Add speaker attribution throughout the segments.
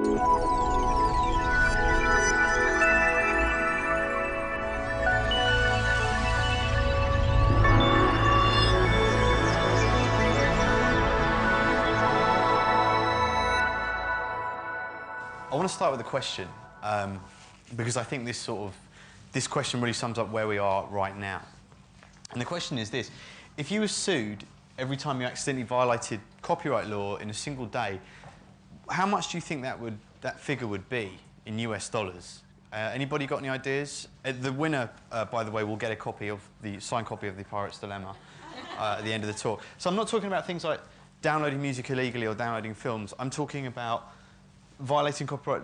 Speaker 1: I want to start with a question, because I think this question really sums up where we are right now. And the question is this: if you were sued every time you accidentally violated copyright law in a single day, how much do you think that figure would be in US dollars? Anybody got any ideas? The winner, by the way, will get a signed copy of The Pirate's Dilemma at the end of the talk. So I'm not talking about things like downloading music illegally or downloading films. I'm talking about violating copyright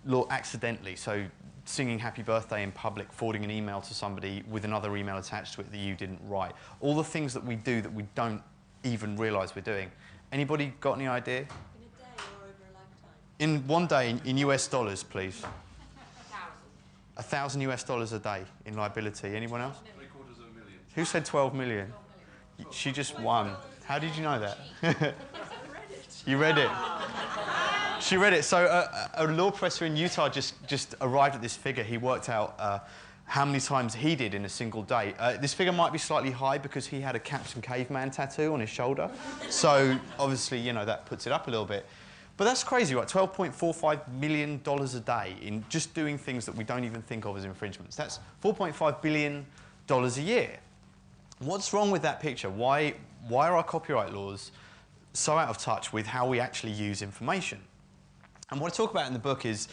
Speaker 1: law accidentally, so singing Happy Birthday in public, forwarding an email to somebody with another email attached to it that you didn't write. All the things that we do that we don't even realise we're doing. Anybody got any idea?
Speaker 2: In a day or over a lifetime?
Speaker 1: In one day, in US dollars, please. 1,000 US dollars a day in liability. Anyone else?
Speaker 3: $750,000.
Speaker 1: Who said 12 million? She just won. How did you know that? You read it. She read it. So a law professor in Utah just arrived at this figure. He worked out how many times he did in a single day. This figure might be slightly high because he had a Captain Caveman tattoo on his shoulder. So obviously, you know, that puts it up a little bit. But that's crazy, right? $12.45 million a day in just doing things that we don't even think of as infringements. That's $4.5 billion a year. What's wrong with that picture? Why are our copyright laws so out of touch with how we actually use information? And what I talk about in the book is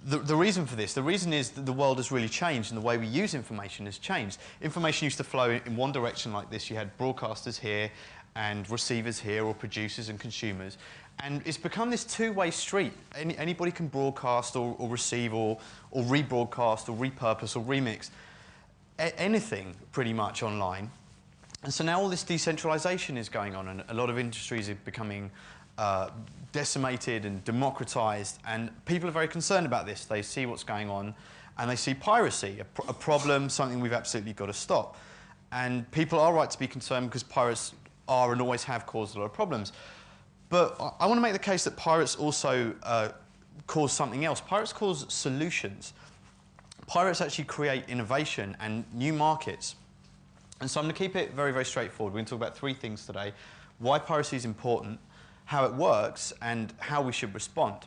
Speaker 1: the reason for this. The reason is that the world has really changed and the way we use information has changed. Information used to flow in one direction like this. You had broadcasters here and receivers here, or producers and consumers. And it's become this two-way street. Anybody can broadcast or receive or rebroadcast or repurpose or remix anything pretty much online. And so now all this decentralization is going on, and a lot of industries are becoming decimated and democratized, and people are very concerned about this. They see what's going on, and they see piracy, a problem, something we've absolutely got to stop. And people are right to be concerned because pirates are and always have caused a lot of problems. But I want to make the case that pirates also cause something else. Pirates cause solutions. Pirates actually create innovation and new markets. And so I'm going to keep it very, very straightforward. We're going to talk about three things today: why piracy is important, how it works, and how we should respond.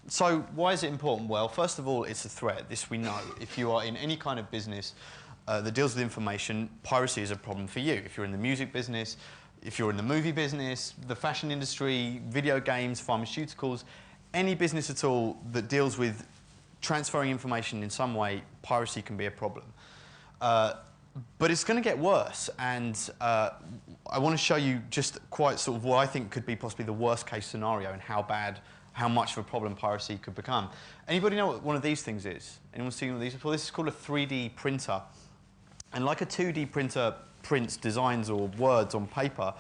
Speaker 1: So why is it important? Well, first of all, it's a threat. This we know. If you are in any kind of business that deals with information, piracy is a problem for you. If you're in the music business, if you're in the movie business, the fashion industry, video games, pharmaceuticals, any business at all that deals with transferring information in some way, piracy can be a problem. But it's going to get worse, and I want to show you just quite sort of what I think could be possibly the worst case scenario and how much of a problem piracy could become. Anybody know what one of these things is? Anyone seen one of these before? This is called a 3D printer. And like a 2D printer prints designs or words on paper,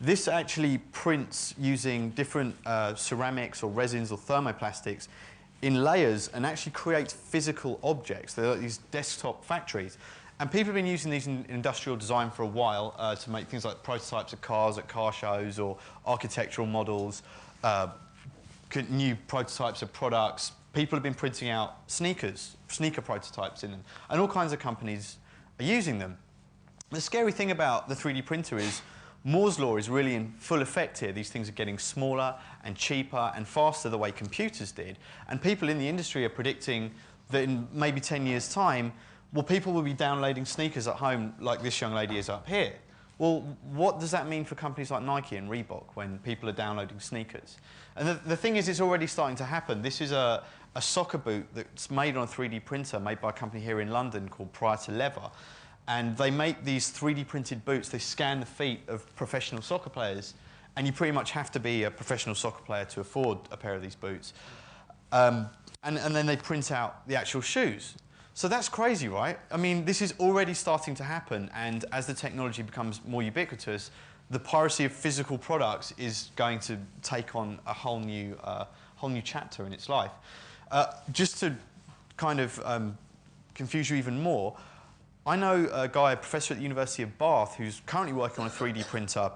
Speaker 1: this actually prints using different ceramics or resins or thermoplastics in layers and actually creates physical objects. They're like these desktop factories. And people have been using these in industrial design for a while to make things like prototypes of cars at car shows, or architectural models, new prototypes of products. People have been printing out sneaker prototypes in them, and all kinds of companies are using them. The scary thing about the 3D printer is Moore's law is really in full effect here. These things are getting smaller and cheaper and faster the way computers did. And people in the industry are predicting that in maybe 10 years' time, well, people will be downloading sneakers at home like this young lady is up here. Well, what does that mean for companies like Nike and Reebok when people are downloading sneakers? And the thing is, it's already starting to happen. This is a soccer boot that's made on a 3D printer, made by a company here in London called Prior to Leather. And they make these 3D printed boots. They scan the feet of professional soccer players, and you pretty much have to be a professional soccer player to afford a pair of these boots. And then they print out the actual shoes. So that's crazy, right? I mean, this is already starting to happen, and as the technology becomes more ubiquitous, the piracy of physical products is going to take on a whole new chapter in its life. Just to kind of confuse you even more, I know a guy, a professor at the University of Bath, who's currently working on a 3D printer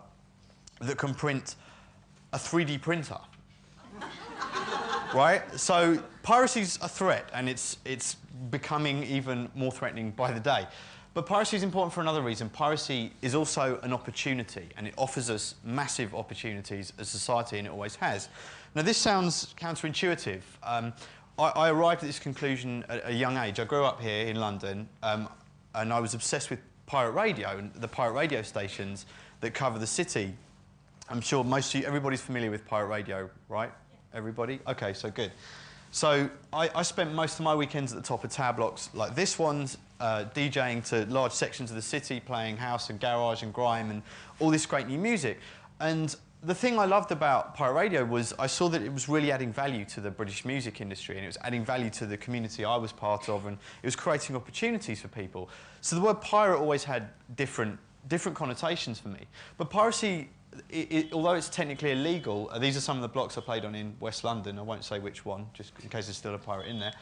Speaker 1: that can print a 3D printer. right? So piracy's a threat, and it's becoming even more threatening by the day. But piracy is important for another reason. Piracy is also an opportunity, and it offers us massive opportunities as a society, and it always has. Now, this sounds counterintuitive. I arrived at this conclusion at a young age. I grew up here in London, and I was obsessed with pirate radio and the pirate radio stations that cover the city. I'm sure most of you, everybody's familiar with pirate radio, right? Yeah. Everybody? Okay, so good. So I spent most of my weekends at the top of tower blocks like this one's, DJing to large sections of the city, playing house and garage and grime and all this great new music. And the thing I loved about pirate radio was I saw that it was really adding value to the British music industry, and it was adding value to the community I was part of, and it was creating opportunities for people. So the word pirate always had different connotations for me. But piracy, although it's technically illegal, these are some of the blocks I played on in West London. I won't say which one, just in case there's still a pirate in there.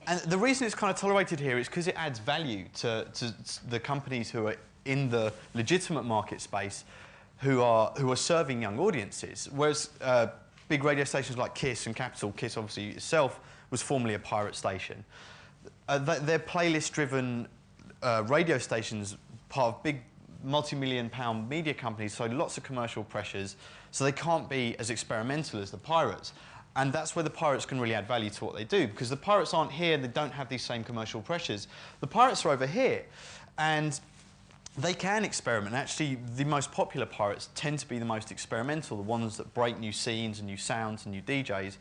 Speaker 1: And the reason it's kind of tolerated here is because it adds value to the companies who are in the legitimate market space, who are serving young audiences. Whereas big radio stations like KISS and Capital, KISS obviously itself was formerly a pirate station. They're playlist-driven radio stations, part of big multi-million-pound media companies, so lots of commercial pressures, so they can't be as experimental as the pirates. And that's where the pirates can really add value to what they do, because the pirates aren't here, they don't have these same commercial pressures. The pirates are over here, and they can experiment. Actually, the most popular pirates tend to be the most experimental, the ones that break new scenes and new sounds and new DJs.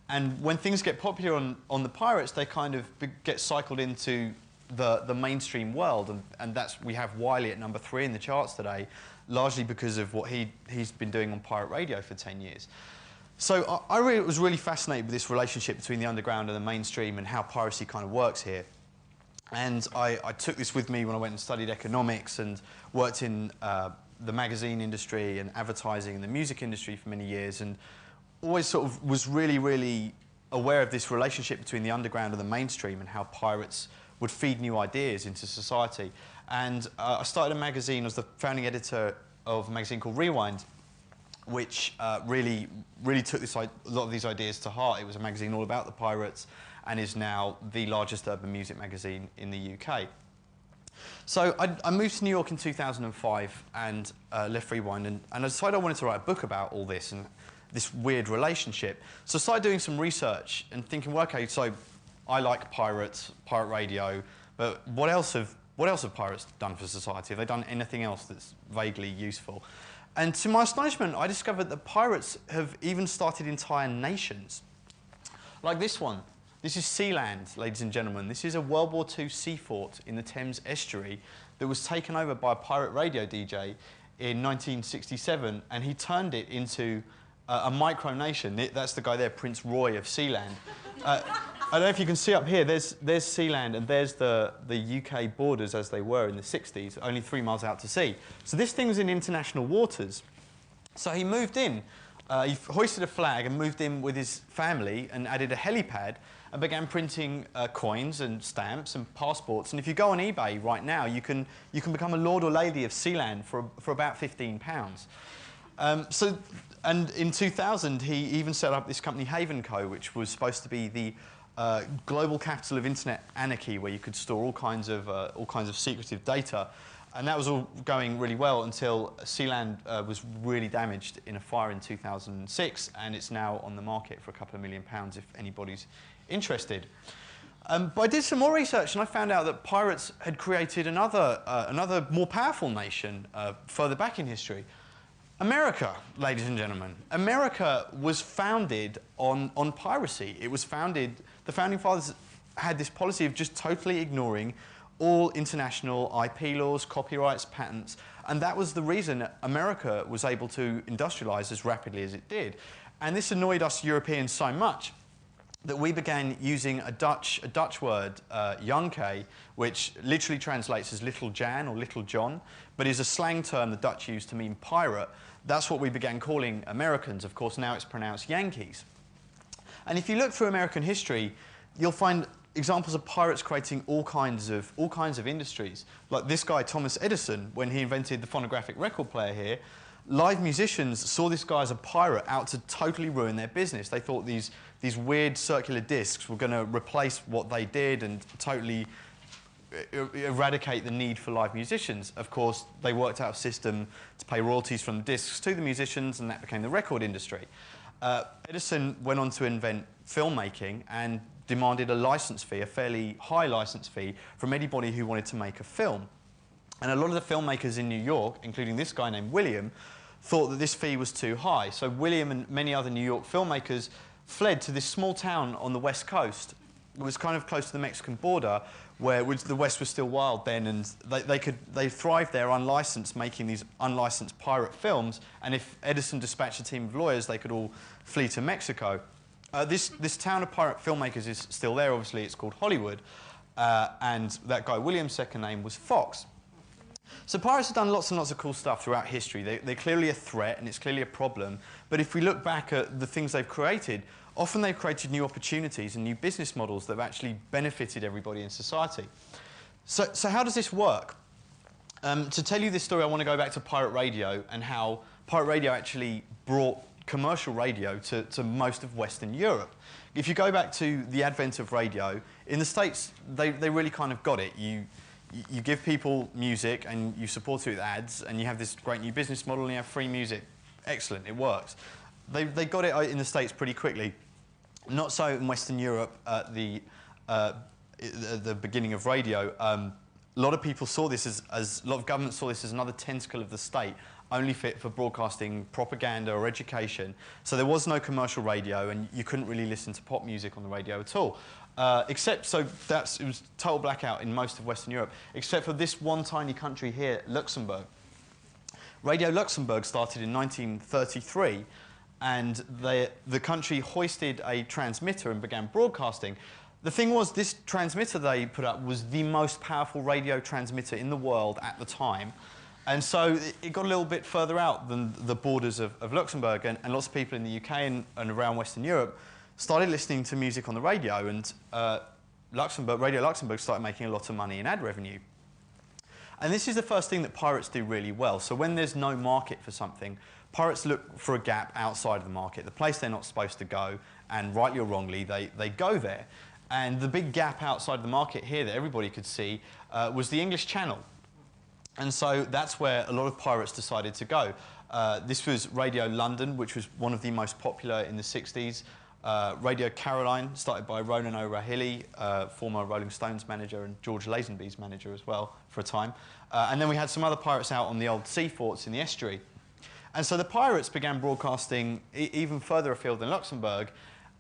Speaker 1: And when things get popular on the pirates, they kind of get cycled into the mainstream world, and that's, we have Wiley at number 3 in the charts today, largely because of what he's been doing on pirate radio for 10 years. So I was really fascinated with this relationship between the underground and the mainstream and how piracy kind of works here. And I took this with me when I went and studied economics and worked in the magazine industry and advertising and the music industry for many years, and always sort of was really, really aware of this relationship between the underground and the mainstream and how pirates would feed new ideas into society. And I started a magazine. I was the founding editor of a magazine called Rewind, which really took a lot of these ideas to heart. It was a magazine all about the pirates and is now the largest urban music magazine in the UK. So I moved to New York in 2005 and left Rewind, and I decided I wanted to write a book about all this and this weird relationship. So I started doing some research and thinking, well, okay, so I like pirates, pirate radio, but what else have pirates done for society? Have they done anything else that's vaguely useful? And to my astonishment, I discovered that pirates have even started entire nations. Like this one. This is Sealand, ladies and gentlemen. This is a World War II sea fort in the Thames estuary that was taken over by a pirate radio DJ in 1967, and he turned it into a micronation. That's the guy there, Prince Roy of Sealand. I don't know if you can see up here, there's Sealand, and there's the UK borders as they were in the 60s, only 3 miles out to sea. So this thing was in international waters. So he moved in, he hoisted a flag and moved in with his family and added a helipad and began printing coins and stamps and passports. And if you go on eBay right now, you can become a lord or lady of Sealand for about £15. And in 2000, he even set up this company, Haven Co., which was supposed to be the global capital of internet anarchy, where you could store all kinds of secretive data. And that was all going really well until Sealand was really damaged in a fire in 2006, and it's now on the market for a couple of £1 million if anybody's interested. But I did some more research, and I found out that pirates had created another more powerful nation further back in history. America, ladies and gentlemen. America was founded on piracy. It was founded, the founding fathers had this policy of just totally ignoring all international IP laws, copyrights, patents, and that was the reason America was able to industrialize as rapidly as it did. And this annoyed us Europeans so much that we began using a Dutch word, Janke, which literally translates as Little Jan or Little John, but is a slang term the Dutch used to mean pirate. That's what we began calling Americans. Of course, now it's pronounced Yankees. And if you look through American history, you'll find examples of pirates creating all kinds of industries. Like this guy, Thomas Edison, when he invented the phonographic record player here, live musicians saw this guy as a pirate out to totally ruin their business. They thought these weird circular discs were going to replace what they did and totally eradicate the need for live musicians. Of course, they worked out a system to pay royalties from the discs to the musicians, and that became the record industry. Edison went on to invent filmmaking and demanded a license fee, a fairly high license fee, from anybody who wanted to make a film. And a lot of the filmmakers in New York, including this guy named William, thought that this fee was too high. So William and many other New York filmmakers fled to this small town on the West Coast. It was kind of close to the Mexican border, where the West was still wild then, and they thrived there unlicensed, making these unlicensed pirate films. And if Edison dispatched a team of lawyers, they could all flee to Mexico. This town of pirate filmmakers is still there. Obviously, it's called Hollywood, and that guy William's second name was Fox. So pirates have done lots and lots of cool stuff throughout history. They're clearly a threat, and it's clearly a problem. But if we look back at the things they've created, often they've created new opportunities and new business models that have actually benefited everybody in society. So how does this work? To tell you this story, I want to go back to pirate radio and how pirate radio actually brought commercial radio to most of Western Europe. If you go back to the advent of radio, in the States, they really kind of got it. You give people music and you support it with ads, and you have this great new business model and you have free music. Excellent, it works. They got it in the States pretty quickly. Not so in Western Europe at the beginning of radio. A lot of people saw this a lot of governments saw this as another tentacle of the state, only fit for broadcasting propaganda or education. So there was no commercial radio, and you couldn't really listen to pop music on the radio at all. It was total blackout in most of Western Europe, except for this one tiny country here, Luxembourg. Radio Luxembourg started in 1933, and the country hoisted a transmitter and began broadcasting. The thing was, this transmitter they put up was the most powerful radio transmitter in the world at the time. And so it got a little bit further out than the borders of Luxembourg, and lots of people in the UK and around Western Europe started listening to music on the radio, and Radio Luxembourg started making a lot of money in ad revenue. And this is the first thing that pirates do really well. So when there's no market for something, pirates look for a gap outside of the market, the place they're not supposed to go, and rightly or wrongly, they go there. And the big gap outside of the market here that everybody could see was the English Channel. And so that's where a lot of pirates decided to go. This was Radio London, which was one of the most popular in the 60s. Radio Caroline, started by Ronan O'Rahilly, former Rolling Stones manager, and George Lazenby's manager as well for a time. And then we had some other pirates out on the old sea forts in the estuary. And so the pirates began broadcasting even further afield than Luxembourg.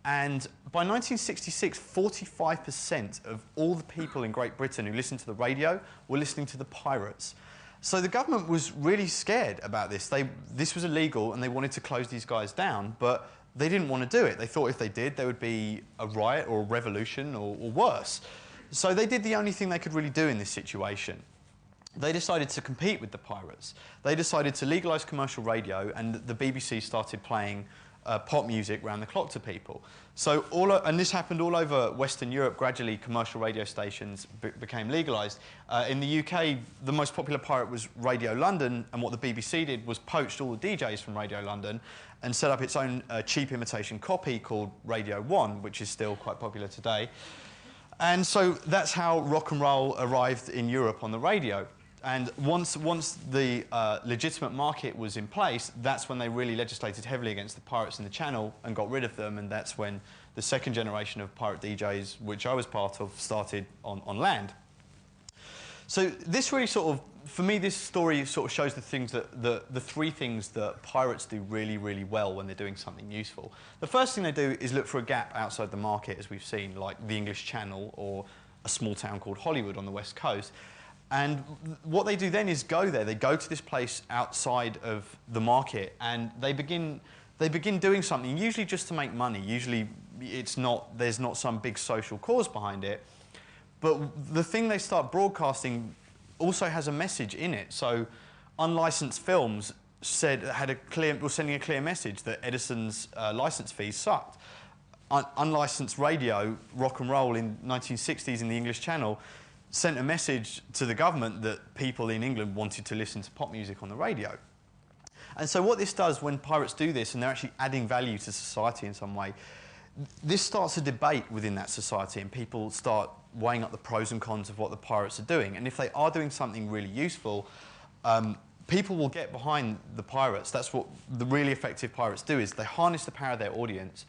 Speaker 1: And by 1966, 45% of all the people in Great Britain who listened to the radio were listening to the pirates. So the government was really scared about this. This was illegal, and they wanted to close these guys down, but they didn't want to do it. They thought if they did, there would be a riot or a revolution or worse. So they did the only thing they could really do in this situation. They decided to compete with the pirates. They decided to legalise commercial radio, and the BBC started playing pop music round the clock to people. So and this happened all over Western Europe. Gradually, commercial radio stations became legalised. In the UK, the most popular pirate was Radio London, and what the BBC did was poached all the DJs from Radio London and set up its own cheap imitation copy called Radio 1, which is still quite popular today. And so that's how rock and roll arrived in Europe on the radio. And once the legitimate market was in place, that's when they really legislated heavily against the pirates in the Channel and got rid of them, and that's when the second generation of pirate DJs, which I was part of, started on land. So this really sort of, for me, this story sort of shows the things the three things that pirates do really, really well when they're doing something useful. The first thing they do is look for a gap outside the market, as we've seen, like the English Channel or a small town called Hollywood on the West Coast. And what they do then is go there. They go to this place outside of the market, and they begin doing something, usually just to make money. Usually there's not some big social cause behind it. But the thing they start broadcasting also has a message in it. So unlicensed films were sending a clear message that Edison's license fees sucked. Unlicensed radio, rock and roll in 1960s in the English Channel, sent a message to the government that people in England wanted to listen to pop music on the radio. And so what this does when pirates do this and they're actually adding value to society in some way, this starts a debate within that society and people start weighing up the pros and cons of what the pirates are doing. And if they are doing something really useful, people will get behind the pirates. That's what the really effective pirates do, is they harness the power of their audience.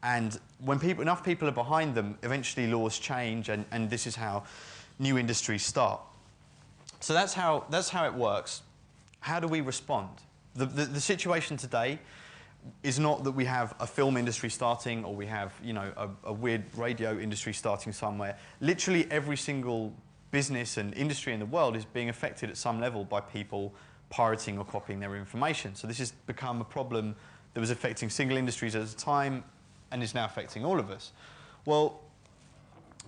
Speaker 1: And when enough people are behind them, eventually laws change, and this is how new industries start. So that's how it works. How do we respond? The situation today is not that we have a film industry starting or we have, you know, a weird radio industry starting somewhere. Literally every single business and industry in the world is being affected at some level by people pirating or copying their information. So this has become a problem that was affecting single industries at a time and is now affecting all of us. Well,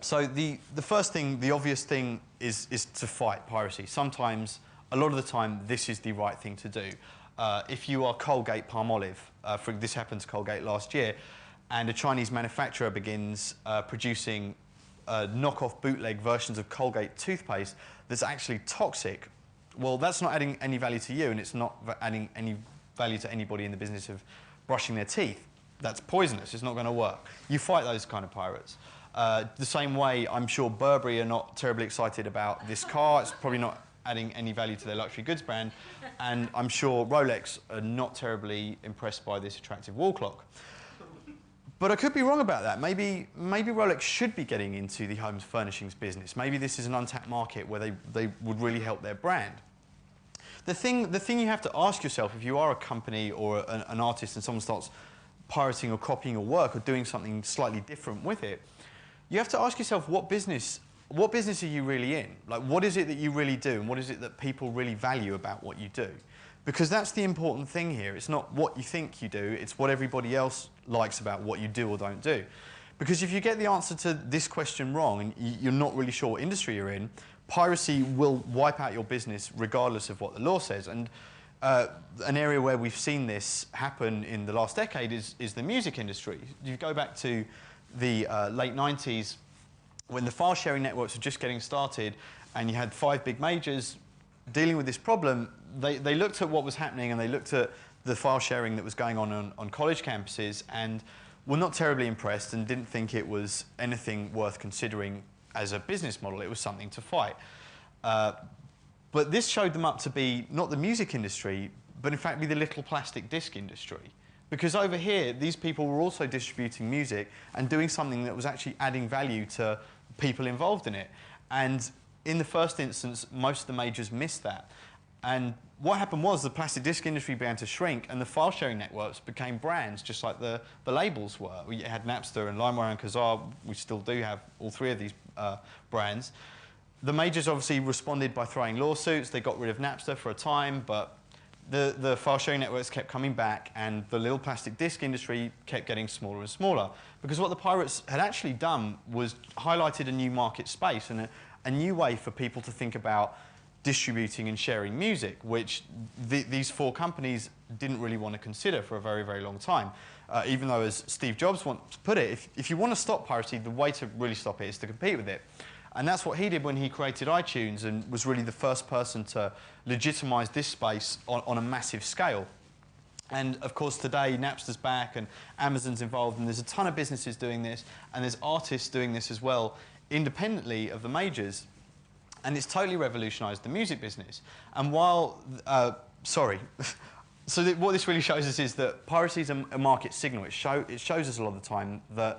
Speaker 1: so the first thing, the obvious thing is to fight piracy. Sometimes, a lot of the time, this is the right thing to do. If you are Colgate Palmolive, this happened to Colgate last year, and a Chinese manufacturer begins producing knockoff bootleg versions of Colgate toothpaste that's actually toxic, well, that's not adding any value to you, and it's not adding any value to anybody in the business of brushing their teeth. That's poisonous. It's not going to work. You fight those kind of pirates. The same way, I'm sure Burberry are not terribly excited about this car. It's probably not adding any value to their luxury goods brand. And I'm sure Rolex are not terribly impressed by this attractive wall clock. But I could be wrong about that. Maybe Rolex should be getting into the homes furnishings business. Maybe this is an untapped market where they would really help their brand. The thing you have to ask yourself, if you are a company or an artist and someone starts pirating or copying your work or doing something slightly different with it, you have to ask yourself, what business are you really in? Like, what is it that you really do, and what is it that people really value about what you do? Because that's the important thing here. It's not what you think you do, it's what everybody else likes about what you do or don't do. Because if you get the answer to this question wrong and you're not really sure what industry you're in, piracy will wipe out your business regardless of what the law says. And an area where we've seen this happen in the last decade is the music industry. You go back to the late 90s, when the file-sharing networks were just getting started and you had 5 big majors dealing with this problem, they looked at what was happening and they looked at the file sharing that was going on college campuses and were not terribly impressed and didn't think it was anything worth considering as a business model. It was something to fight. But this showed them up to be not the music industry, but in fact be the little plastic disc industry. Because over here, these people were also distributing music and doing something that was actually adding value to people involved in it. And in the first instance, most of the majors missed that. And what happened was the plastic disc industry began to shrink and the file sharing networks became brands just like the labels were. We had Napster and LimeWire and Kazaa. We still do have all 3 of these brands. The majors obviously responded by throwing lawsuits. They got rid of Napster for a time, but the file sharing networks kept coming back and the little plastic disc industry kept getting smaller and smaller. Because what the pirates had actually done was highlighted a new market space and a new way for people to think about distributing and sharing music, which these 4 companies didn't really want to consider for a very, very long time. Even though, as Steve Jobs once put it, if you want to stop piracy, the way to really stop it is to compete with it. And that's what he did when he created iTunes and was really the first person to legitimize this space on a massive scale. And of course today Napster's back and Amazon's involved and there's a ton of businesses doing this and there's artists doing this as well independently of the majors. And it's totally revolutionized the music business. And while, what this really shows us is that piracy is a market signal. It shows us a lot of the time that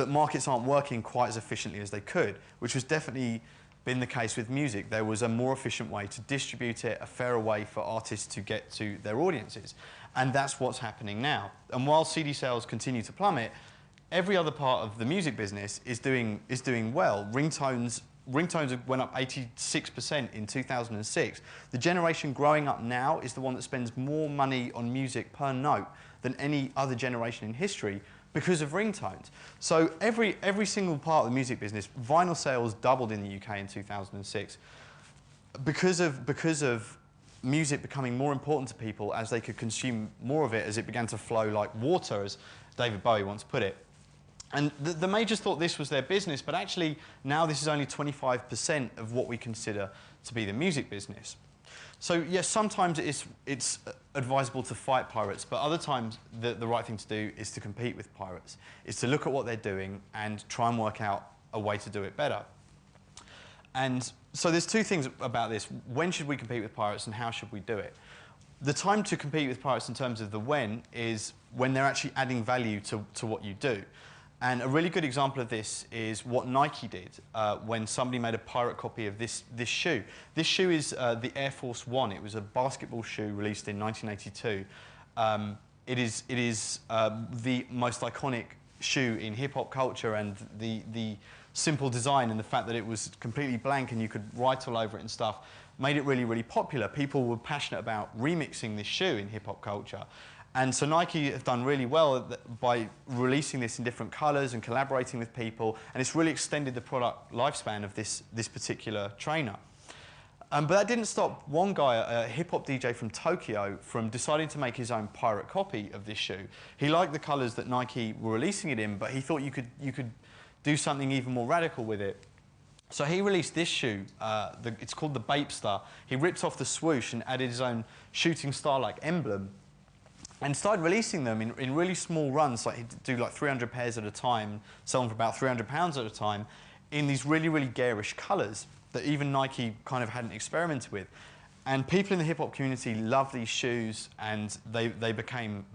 Speaker 1: markets aren't working quite as efficiently as they could, which was definitely been the case with music. There was a more efficient way to distribute it, a fairer way for artists to get to their audiences. And that's what's happening now. And while CD sales continue to plummet, every other part of the music business is doing well. Ringtones went up 86% in 2006. The generation growing up now is the one that spends more money on music per note than any other generation in history, because of ringtones. So every single part of the music business, vinyl sales doubled in the UK in 2006 because of music becoming more important to people as they could consume more of it as it began to flow like water, as David Bowie once put it. And the majors thought this was their business, but actually now this is only 25% of what we consider to be the music business. So yes, sometimes it's advisable to fight pirates, but other times the right thing to do is to compete with pirates, is to look at what they're doing and try and work out a way to do it better. And so there's two things about this. When should we compete with pirates and how should we do it? The time to compete with pirates in terms of the when is when they're actually adding value to what you do. And a really good example of this is what Nike did when somebody made a pirate copy of this shoe. This shoe is the Air Force One. It was a basketball shoe released in 1982. It is the most iconic shoe in hip-hop culture, and the simple design and the fact that it was completely blank and you could write all over it and stuff made it really, really popular. People were passionate about remixing this shoe in hip-hop culture. And so Nike have done really well by releasing this in different colours and collaborating with people, and it's really extended the product lifespan of this particular trainer. But that didn't stop one guy, a hip-hop DJ from Tokyo, from deciding to make his own pirate copy of this shoe. He liked the colours that Nike were releasing it in, but he thought you could do something even more radical with it. So he released this shoe. It's called the Bapester. He ripped off the swoosh and added his own shooting star-like emblem, and started releasing them in really small runs. Like he'd do like 300 pairs at a time, sell them for about £300 at a time, in these really, really garish colours that even Nike kind of hadn't experimented with. And people in the hip-hop community loved these shoes, and they became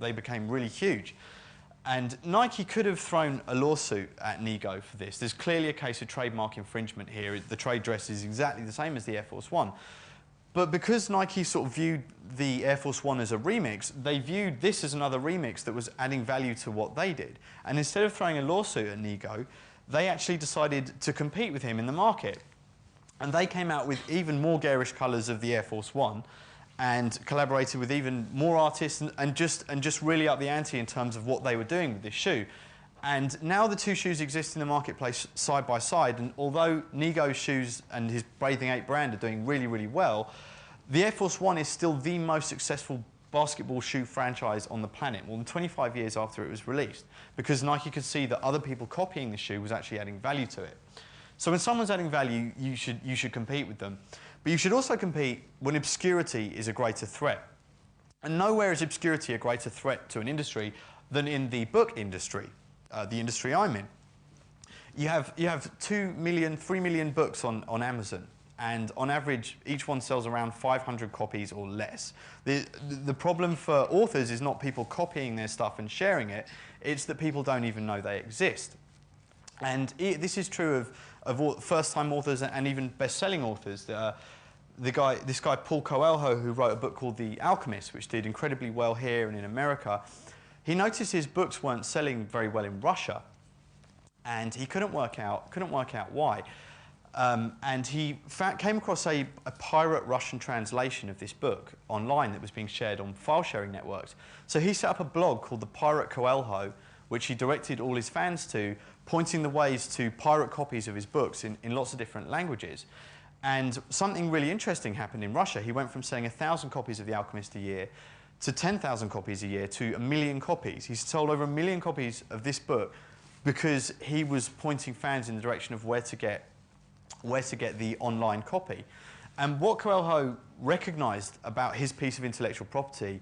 Speaker 1: really huge. And Nike could have thrown a lawsuit at Nego for this. There's clearly a case of trademark infringement here. The trade dress is exactly the same as the Air Force One. But because Nike sort of viewed the Air Force One as a remix, they viewed this as another remix that was adding value to what they did. And instead of throwing a lawsuit at Nego, they actually decided to compete with him in the market. And they came out with even more garish colours of the Air Force One, and collaborated with even more artists, and just really up the ante in terms of what they were doing with this shoe. And now the two shoes exist in the marketplace side by side, and although Nego's shoes and his Bathing Ape brand are doing really, really well, the Air Force One is still the most successful basketball shoe franchise on the planet, more than 25 years after it was released, because Nike could see that other people copying the shoe was actually adding value to it. So when someone's adding value, you should compete with them. But you should also compete when obscurity is a greater threat. And nowhere is obscurity a greater threat to an industry than in the book industry. The industry I'm in. You have 2 million, 3 million books on Amazon, and on average, each one sells around 500 copies or less. The problem for authors is not people copying their stuff and sharing it, it's that people don't even know they exist. And this is true of first-time authors and even best-selling authors. This guy, Paul Coelho, who wrote a book called The Alchemist, which did incredibly well here and in America, he noticed his books weren't selling very well in Russia, and he couldn't work out why. And he came across a pirate Russian translation of this book online that was being shared on file-sharing networks. So he set up a blog called The Pirate Coelho, which he directed all his fans to, pointing the ways to pirate copies of his books in lots of different languages. And something really interesting happened in Russia. He went from selling 1,000 copies of The Alchemist a year to 10,000 copies a year to 1 million copies. He's sold over 1 million copies of this book because he was pointing fans in the direction of where to get the online copy. And what Coelho recognised about his piece of intellectual property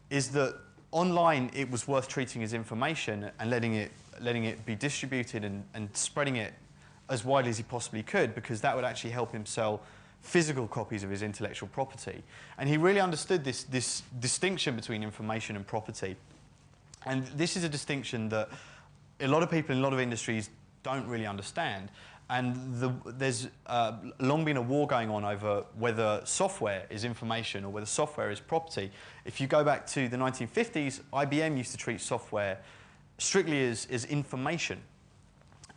Speaker 1: is that online it was worth treating as information and letting it be distributed and spreading it as widely as he possibly could, because that would actually help him sell physical copies of his intellectual property. And he really understood this distinction between information and property. And this is a distinction that a lot of people in a lot of industries don't really understand. And there's long been a war going on over whether software is information or whether software is property. If you go back to the 1950s, IBM used to treat software strictly as information.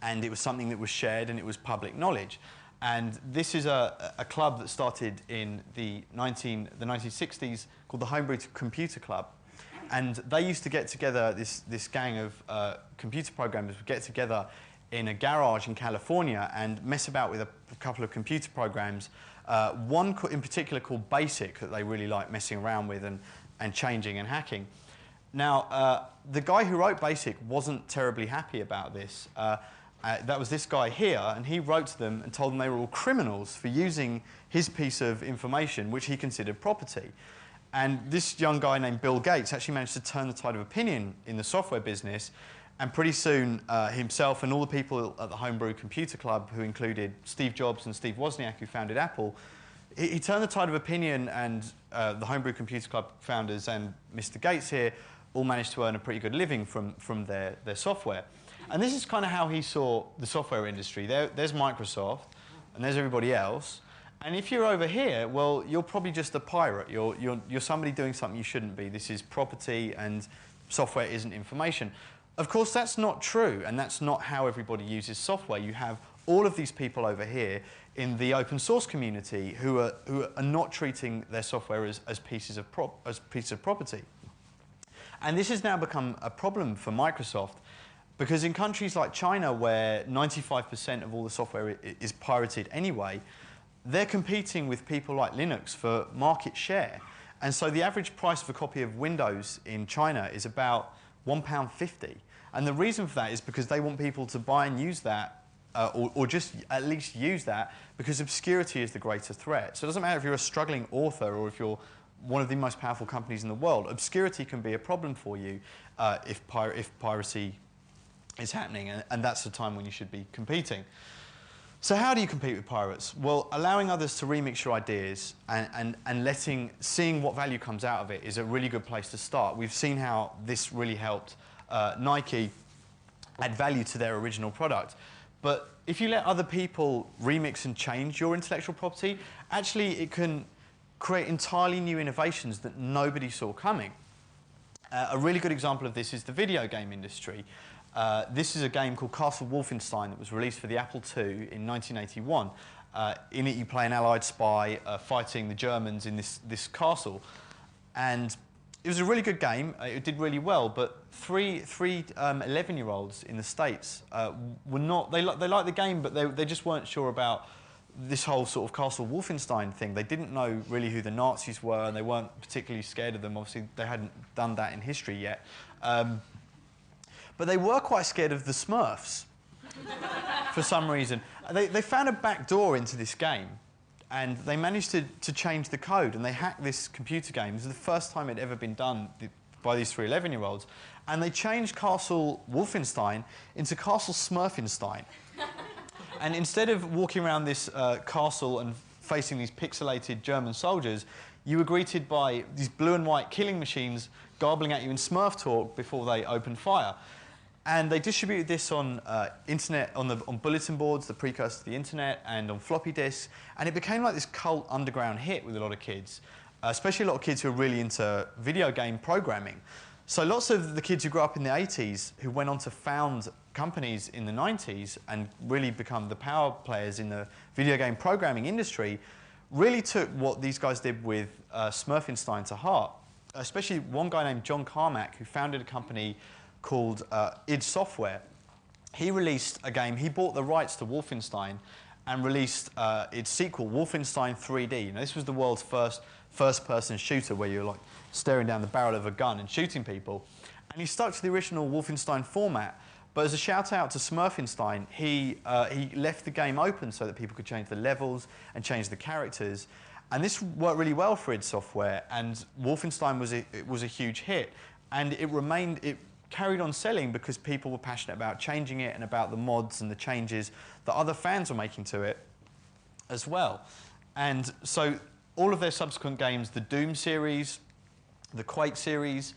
Speaker 1: And it was something that was shared and it was public knowledge. And this is a club that started in the 1960s called the Homebrew Computer Club. And they used to get together, this gang of computer programmers would get together in a garage in California and mess about with a couple of computer programs. One in particular called BASIC that they really liked messing around with and changing and hacking. Now, the guy who wrote BASIC wasn't terribly happy about this. That was this guy here, and he wrote to them and told them they were all criminals for using his piece of information, which he considered property. And this young guy named Bill Gates actually managed to turn the tide of opinion in the software business, and pretty soon himself and all the people at the Homebrew Computer Club, who included Steve Jobs and Steve Wozniak, who founded Apple, he turned the tide of opinion, and the Homebrew Computer Club founders and Mr. Gates here all managed to earn a pretty good living from their software. And this is kind of how he saw the software industry. There's Microsoft, and there's everybody else. And if you're over here, well, you're probably just a pirate. You're somebody doing something you shouldn't be. This is property, and software isn't information. Of course, that's not true, and that's not how everybody uses software. You have all of these people over here in the open source community who are not treating their software as pieces of property. And this has now become a problem for Microsoft, because in countries like China, where 95% of all the software is pirated anyway, they're competing with people like Linux for market share. And so the average price of a copy of Windows in China is about £1.50. And the reason for that is because they want people to buy and use that, or just at least use that, because obscurity is the greater threat. So it doesn't matter if you're a struggling author or if you're one of the most powerful companies in the world. Obscurity can be a problem for you if piracy is happening, and that's the time when you should be competing. So how do you compete with pirates? Well, allowing others to remix your ideas and seeing what value comes out of it is a really good place to start. We've seen how this really helped Nike add value to their original product. But if you let other people remix and change your intellectual property, actually it can create entirely new innovations that nobody saw coming. A really good example of this is the video game industry. This is a game called Castle Wolfenstein that was released for the Apple II in 1981. In it, you play an Allied spy fighting the Germans in this castle. And it was a really good game. It did really well, but three 11-year-olds in the States were not... They liked the game, but they just weren't sure about this whole sort of Castle Wolfenstein thing. They didn't know really who the Nazis were, and they weren't particularly scared of them. Obviously, they hadn't done that in history yet. But they were quite scared of the Smurfs for some reason. They found a back door into this game, and they managed to change the code, and they hacked this computer game. This is the first time it had ever been done by these three 11-year-olds. And they changed Castle Wolfenstein into Castle Smurfenstein. And instead of walking around this castle and facing these pixelated German soldiers, you were greeted by these blue and white killing machines garbling at you in Smurf talk before they opened fire. And they distributed this on on bulletin boards, the precursor to the internet, and on floppy disks. And it became like this cult underground hit with a lot of kids, especially a lot of kids who are really into video game programming. So lots of the kids who grew up in the 80s, who went on to found companies in the 90s and really become the power players in the video game programming industry, really took what these guys did with Smurfenstein to heart. Especially one guy named John Carmack, who founded a company called id Software. He released a game, he bought the rights to Wolfenstein and released its sequel, Wolfenstein 3D. Now, this was the world's first-person shooter where you're like staring down the barrel of a gun and shooting people. And he stuck to the original Wolfenstein format, but as a shout-out to Smurfenstein, he left the game open so that people could change the levels and change the characters. And this worked really well for id Software, and Wolfenstein was a huge hit. And it carried on selling because people were passionate about changing it and about the mods and the changes that other fans were making to it as well. And so all of their subsequent games, the Doom series, the Quake series,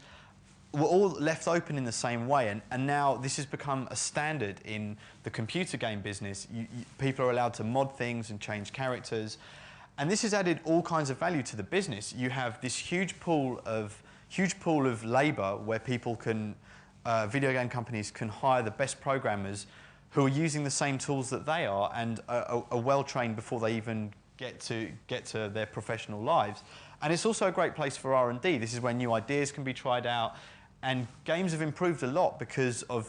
Speaker 1: were all left open in the same way. And now this has become a standard in the computer game business. People are allowed to mod things and change characters. And this has added all kinds of value to the business. You have this huge pool of labour where people can, video game companies can hire the best programmers who are using the same tools that they are and are well trained before they even get to their professional lives. And it's also a great place for R&D. This is where new ideas can be tried out. And games have improved a lot because of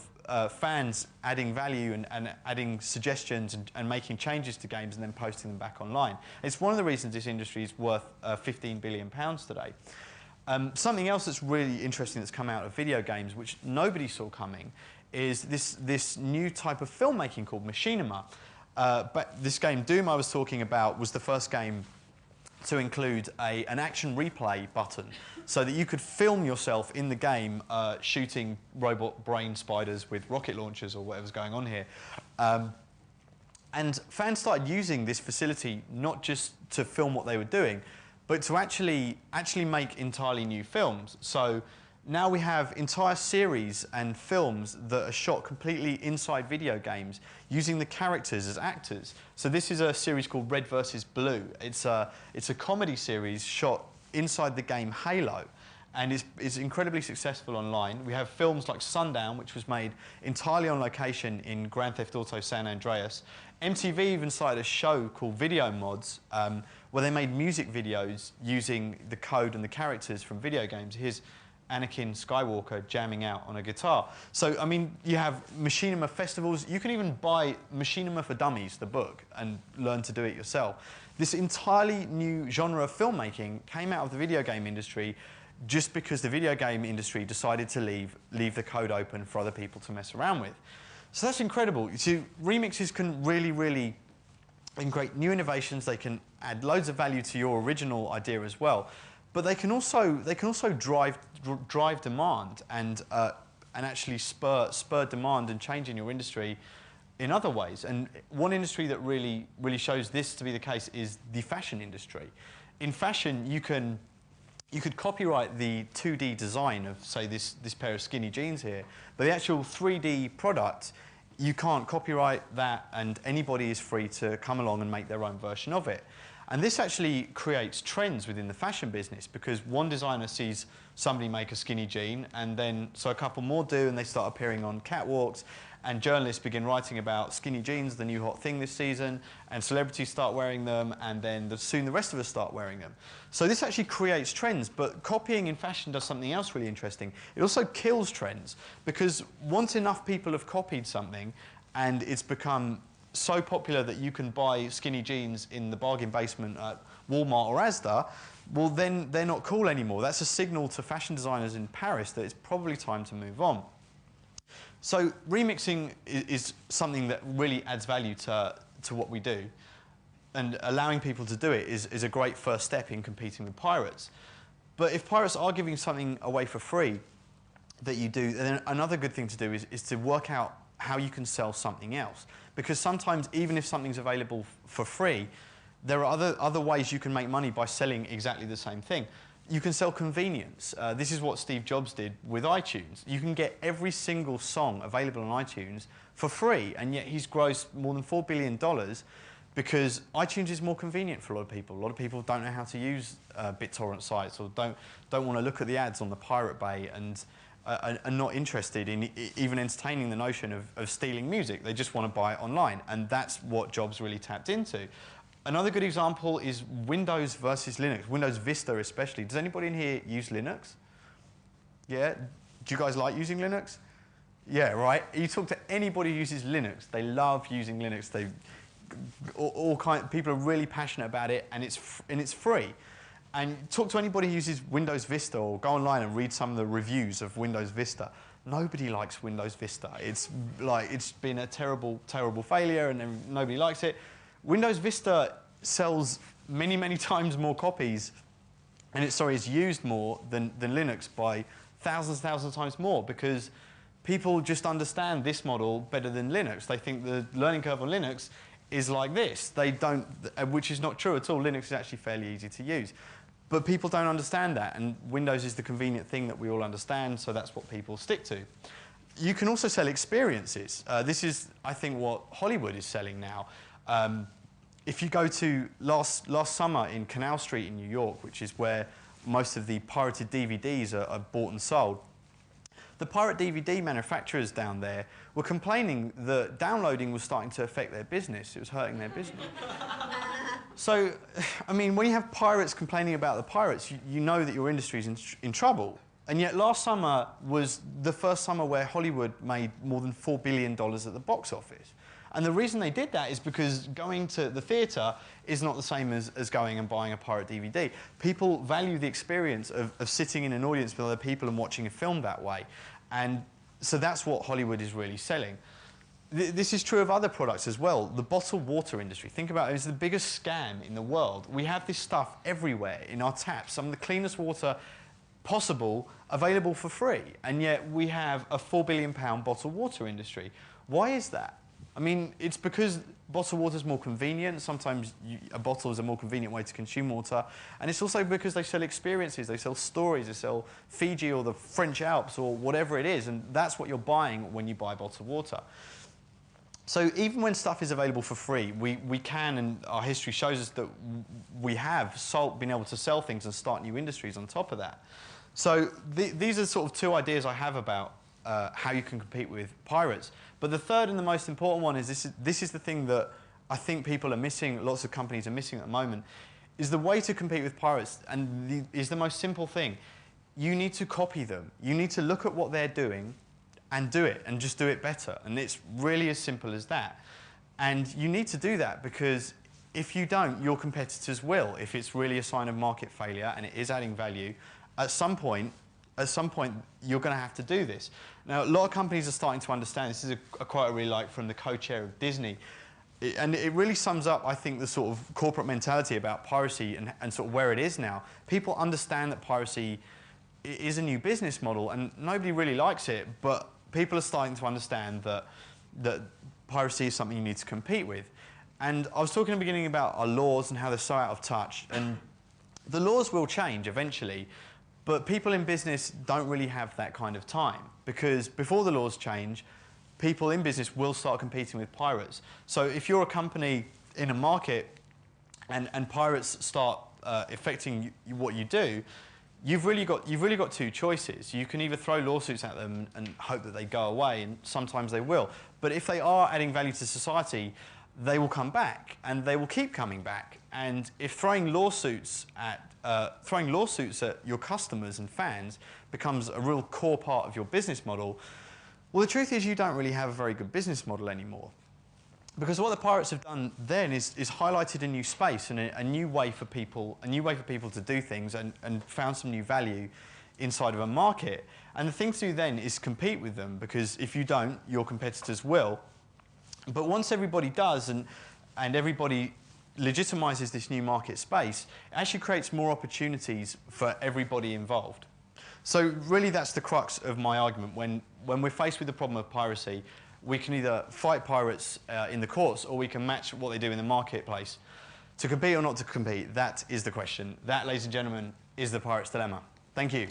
Speaker 1: fans adding value and adding suggestions and making changes to games and then posting them back online. It's one of the reasons this industry is worth £15 billion today. Something else that's really interesting that's come out of video games, which nobody saw coming, is this new type of filmmaking called machinima. But this game Doom I was talking about was the first game to include an action replay button, so that you could film yourself in the game shooting robot brain spiders with rocket launchers or whatever's going on here. And fans started using this facility not just to film what they were doing, but to actually make entirely new films. So now we have entire series and films that are shot completely inside video games, using the characters as actors. So this is a series called Red vs. Blue. It's a comedy series shot inside the game Halo, and it's incredibly successful online. We have films like Sundown, which was made entirely on location in Grand Theft Auto San Andreas. MTV even started a show called Video Mods, where they made music videos using the code and the characters from video games. Here's Anakin Skywalker jamming out on a guitar. So, I mean, you have machinima festivals. You can even buy Machinima for Dummies, the book, and learn to do it yourself. This entirely new genre of filmmaking came out of the video game industry just because the video game industry decided to leave the code open for other people to mess around with. So that's incredible. So remixes can really create new innovations. They can add loads of value to your original idea as well. But they can also drive demand and actually spur demand and change in your industry in other ways. And one industry that really shows this to be the case is the fashion industry. In fashion, you could copyright the 2D design of, say, this pair of skinny jeans here, but the actual 3D product, you can't copyright that, and anybody is free to come along and make their own version of it. And this actually creates trends within the fashion business, because one designer sees somebody make a skinny jean, and then so a couple more do, and they start appearing on catwalks, and journalists begin writing about skinny jeans, the new hot thing this season, and celebrities start wearing them, and then soon the rest of us start wearing them. So this actually creates trends, but copying in fashion does something else really interesting. It also kills trends, because once enough people have copied something, and it's become so popular that you can buy skinny jeans in the bargain basement at Walmart or Asda, well, then they're not cool anymore. That's a signal to fashion designers in Paris that it's probably time to move on. So remixing is something that really adds value to what we do, and allowing people to do it is a great first step in competing with pirates. But if pirates are giving something away for free that you do, then another good thing to do is to work out how you can sell something else. Because sometimes, even if something's available for free, there are other ways you can make money by selling exactly the same thing. You can sell convenience. This is what Steve Jobs did with iTunes. You can get every single song available on iTunes for free, and yet he's grossed more than $4 billion because iTunes is more convenient for a lot of people. A lot of people don't know how to use BitTorrent sites, or don't want to look at the ads on the Pirate Bay, and are not interested in even entertaining the notion of stealing music. They just want to buy it online, and that's what Jobs really tapped into. Another good example is Windows versus Linux, Windows Vista especially. Does anybody in here use Linux? Yeah? Do you guys like using Linux? Yeah, right? You talk to anybody who uses Linux, they love using Linux. People are really passionate about it, and it's free. And talk to anybody who uses Windows Vista, or go online and read some of the reviews of Windows Vista. Nobody likes Windows Vista. It's been a terrible failure, and nobody likes it. Windows Vista sells many times more copies, and it's used more than Linux by thousands of times more, because people just understand this model better than Linux. They think the learning curve on Linux is like this. They don't, which is not true at all. Linux is actually fairly easy to use. But people don't understand that, and Windows is the convenient thing that we all understand, so that's what people stick to. You can also sell experiences. This is, I think, what Hollywood is selling now. If you go to last summer in Canal Street in New York, which is where most of the pirated DVDs are bought and sold, the pirate DVD manufacturers down there were complaining that downloading was starting to affect their business. It was hurting their business. So, I mean, when you have pirates complaining about the pirates, you know that your industry is in trouble. And yet last summer was the first summer where Hollywood made more than $4 billion at the box office. And the reason they did that is because going to the theatre is not the same as going and buying a pirate DVD. People value the experience of sitting in an audience with other people and watching a film that way. And So that's what Hollywood is really selling. This is true of other products as well. The bottled water industry, think about it, it's the biggest scam in the world. We have this stuff everywhere in our taps, some of the cleanest water possible, available for free, and yet we have a £4 billion bottled water industry. Why is that? I mean, it's because bottled water is more convenient. Sometimes a bottle is a more convenient way to consume water. And it's also because they sell experiences, they sell stories, they sell Fiji or the French Alps or whatever it is. And that's what you're buying when you buy bottled water. So even when stuff is available for free, we can, and our history shows us that we have been able to sell things and start new industries on top of that. So these are sort of two ideas I have about how you can compete with pirates. But the third and the most important one is this is the thing that I think people are missing, lots of companies are missing at the moment, is the way to compete with pirates, and is the most simple thing. You need to copy them. You need to look at what they're doing and do it, and just do it better. And it's really as simple as that. And you need to do that because if you don't, your competitors will. If it's really a sign of market failure and it is adding value, at some point, you're going to have to do this. Now, a lot of companies are starting to understand. This is a quote I really like from the co-chair of Disney. And it really sums up, I think, the sort of corporate mentality about piracy and sort of where it is now. People understand that piracy is a new business model, and nobody really likes it, but people are starting to understand that piracy is something you need to compete with. And I was talking at the beginning about our laws and how they're so out of touch. And the laws will change eventually. But people in business don't really have that kind of time, because before the laws change, people in business will start competing with pirates. So if you're a company in a market and pirates start affecting what you do, you've really got two choices. You can either throw lawsuits at them and hope that they go away, and sometimes they will. But if they are adding value to society, they will come back, and they will keep coming back. And if throwing lawsuits at your customers and fans becomes a real core part of your business model, well, the truth is you don't really have a very good business model anymore. Because what the pirates have done then is highlighted a new space and a new way for people to do things, and found some new value inside of a market. And the thing to do then is compete with them, because if you don't, your competitors will. But once everybody does and everybody legitimizes this new market space, it actually creates more opportunities for everybody involved. So really that's the crux of my argument. When we're faced with the problem of piracy, we can either fight pirates in the courts, or we can match what they do in the marketplace. To compete or not to compete, that is the question. That, ladies and gentlemen, is the pirate's dilemma. Thank you.